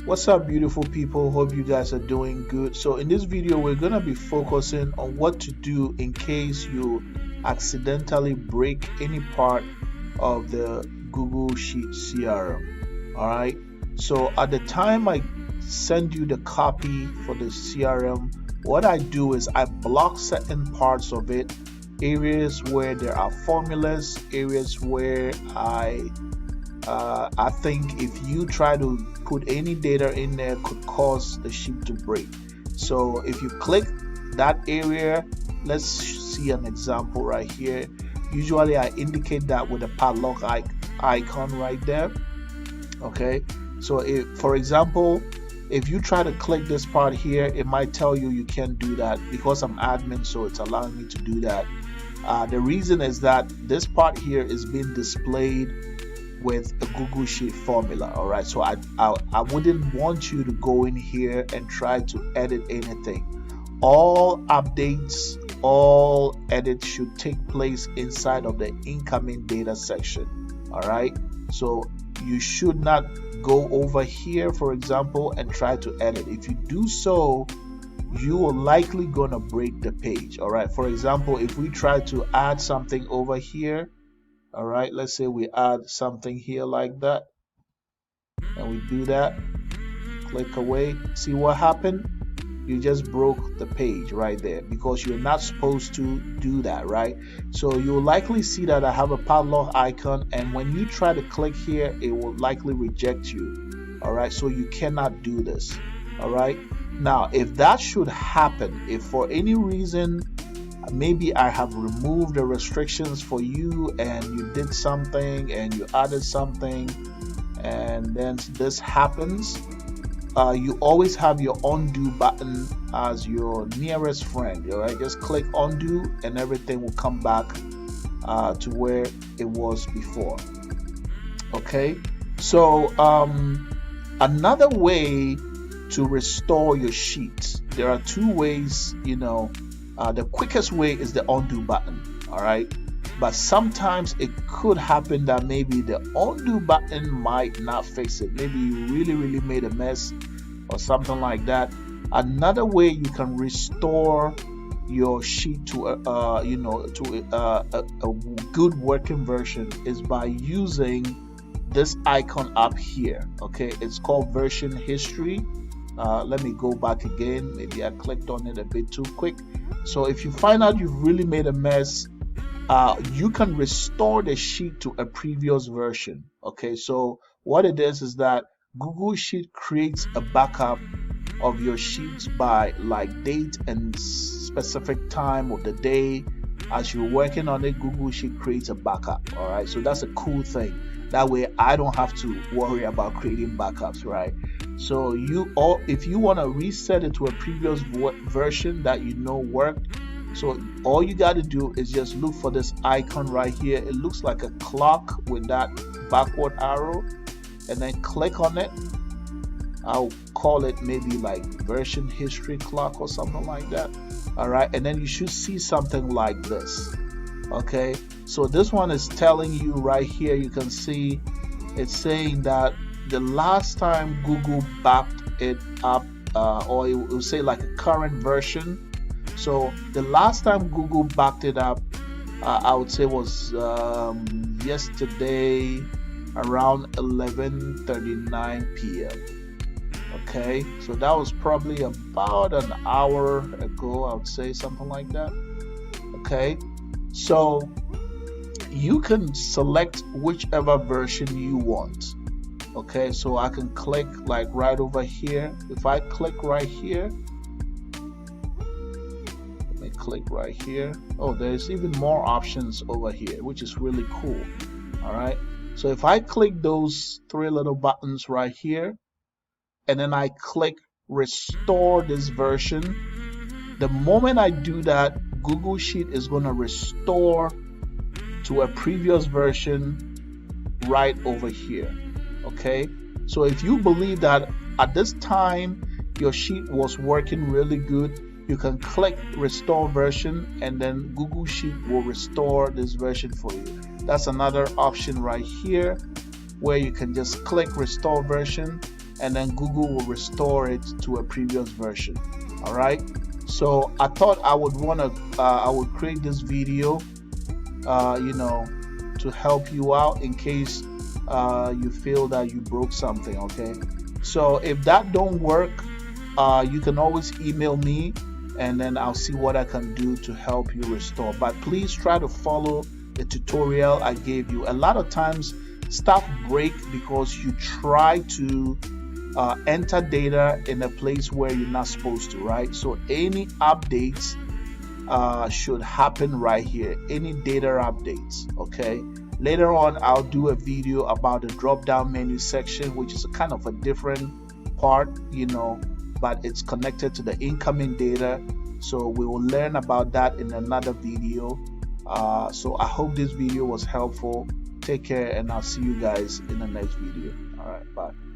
What's up, beautiful people? Hope you guys are doing good. So in this video we're going to be focusing on what to do in case you accidentally break any part of the Google Sheet CRM. All right, so at the time I send you the copy for the CRM, what I do is I block certain parts of it, areas where there are formulas, areas where I think if you try to put any data in there could cause the sheet to break. So if you click that area, let's see an example right here. Usually I indicate that with a padlock icon right there. Okay, so if, for example, if you try to click this part here, it might tell you can't do that because I'm admin, so it's allowing me to do that. The reason is that this part here is being displayed with a Google Sheet formula. All right, so I wouldn't want you to go in here and try to edit anything. All updates, all edits should take place inside of the incoming data section. All right, so you should not go over here, for example, and try to edit. If you do so, you are likely gonna break the page. All right, for example, if we try to add something over here, all right, let's say we add something here like that, and we do that, click away. See what happened? You just broke the page right there because you're not supposed to do that, right? So you'll likely see that I have a padlock icon, and when you try to click here, it will likely reject you. All right, so you cannot do this. All right, now if that should happen, if for any reason maybe I have removed the restrictions for you and you did something and you added something and then this happens, you always have your undo button as your nearest friend. All right, just click undo and everything will come back to where it was before. Okay, so another way to restore your sheet, there are two ways. The quickest way is the undo button. All right, but sometimes it could happen that maybe the undo button might not fix it. Maybe you really made a mess or something like that. Another way you can restore your sheet to a good working version is by using this icon up here. Okay, it's called version history. Let me go back again. Maybe I clicked on it a bit too quick. So if you find out you've really made a mess, you can restore the sheet to a previous version. Okay, so what it is that Google Sheet creates a backup of your sheets by like date and specific time of the day. As you're working on it, Google Sheet creates a backup. All right, so that's a cool thing. That way I don't have to worry about creating backups, right? So if you want to reset it to a previous version that worked, so all you got to do is just look for this icon right here. It looks like a clock with that backward arrow, and then click on it. I'll call it maybe like version history clock or something like that. All right, and then you should see something like this. Okay, so this one is telling you right here, you can see it's saying that the last time Google backed it up, or it will say like a current version. So the last time Google backed it up, I would say was yesterday around 11:39 p.m. Okay, so that was probably about an hour ago, I would say, something like that. Okay, so you can select whichever version you want. Okay, so I can click like right over here. If I click right here, let me click right here. Oh, there's even more options over here, which is really cool. All right, so if I click those three little buttons right here, and then I click restore this version, the moment I do that, Google Sheet is going to restore to a previous version right over here. Okay, so if you believe that at this time your sheet was working really good, you can click restore version and then Google Sheet will restore this version for you. That's another option right here where you can just click restore version and then Google will restore it to a previous version. All right, so I thought I would create this video to help you out in case you feel that you broke something. Okay, so if that don't work, you can always email me, and then I'll see what I can do to help you restore. But please try to follow the tutorial I gave you. A lot of times stuff break because you try to enter data in a place where you're not supposed to, right? So any updates should happen right here, any data updates. Okay, later on I'll do a video about the drop down menu section, which is a kind of a different part, but it's connected to the incoming data, so we will learn about that in another video. So I hope this video was helpful. Take care, and I'll see you guys in the next video. All right, bye.